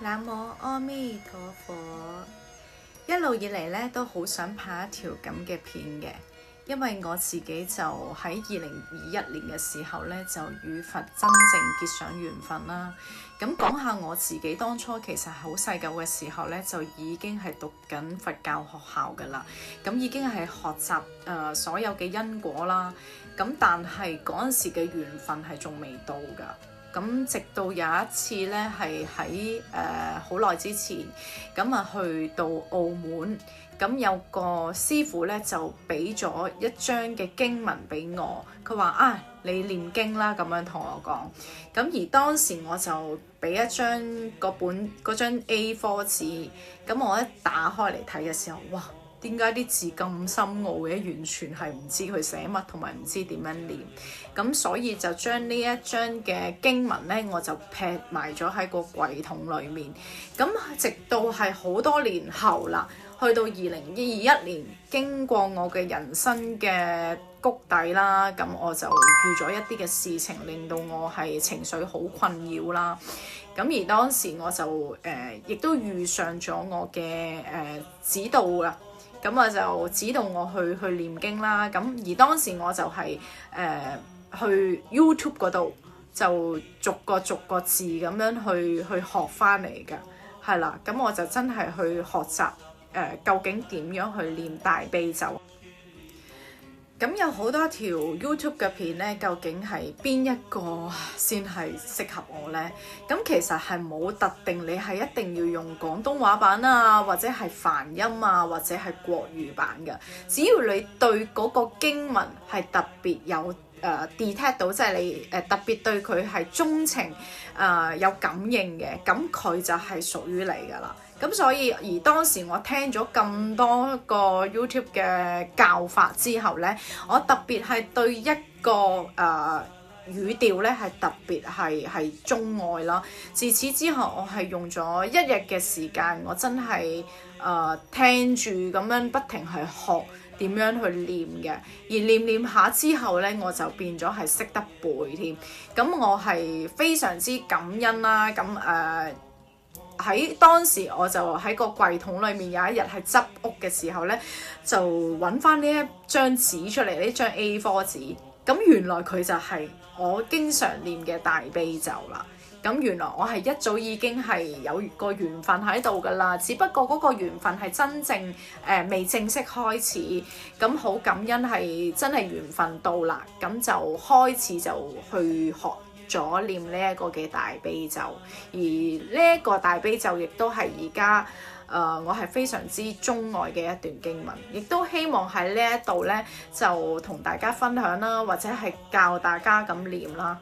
南無阿彌陀佛。一路以嚟咧都好想拍一條咁嘅片嘅，因為我自己就喺2021年嘅時候咧就與佛真正結上緣分啦。咁講下我自己當初其實好細個嘅時候咧就已經係讀緊佛教學校㗎啦，咁已經係學習所有嘅因果啦。咁但係嗰陣時嘅緣分係仲未到㗎。咁直到有一次咧，係喺好耐之前，咁啊去到澳門，咁有個師傅咧就俾咗一張嘅經文俾我，佢話啊，你念經啦，咁樣同我講。咁而當時我就俾一張嗰張 A4 紙，咁我一打開嚟睇嘅時候，哇！點解啲字咁深奧嘅？完全係唔知佢寫乜，同埋唔知點樣念。咁所以就將呢一張嘅經文咧，我就劈埋咗喺個櫃桶裡面。咁直到係好多年後啦，去到2021年，經過我嘅人生嘅谷底啦，咁我就遇咗一啲嘅事情，令到我係情緒好困擾啦。咁而當時我就亦都遇上咗我嘅指導啦。咁我就指導我去念經啦。咁而當時我就係去 YouTube 嗰度就逐個字咁樣去學翻嚟㗎，係啦。咁我就真係去學習究竟點樣去念大悲咒。咁有好多條 YouTube 嘅片咧，究竟係邊一個先係適合我呢？咁其實係冇特定，你係一定要用廣東話版啊，或者係梵音啊，或者係國語版嘅。只要你對嗰個經文係特別有detect 到，即係你特別對佢係鍾情有感應嘅，咁佢就係屬於你㗎啦。咁所以而當時我聽咗咁多個 YouTube 嘅教法之後咧，我特別係對一個語調咧係特別係鍾愛啦。自此之後，我係用咗一日嘅時間，我真係聽住咁樣不停係學點樣去念嘅。而念下之後咧，我就變咗係識得背添。咁我係非常之感恩啦。咁喺當時我就喺個櫃桶裏面，有一日係執屋嘅時候咧，就揾翻呢一張紙出嚟，呢張 A4 紙。咁原來佢就係我經常念嘅大悲咒啦。咁原來我係一早已經係有個緣分喺度噶啦，只不過嗰個緣分係真正未正式開始。咁好感恩係真係緣分到啦，咁就開始就去學咗念呢一個嘅大悲咒，而呢一個大悲咒亦都係而家我係非常之鍾愛嘅一段經文，亦都希望喺呢一度咧就同大家分享啦，或者係教大家咁念啦。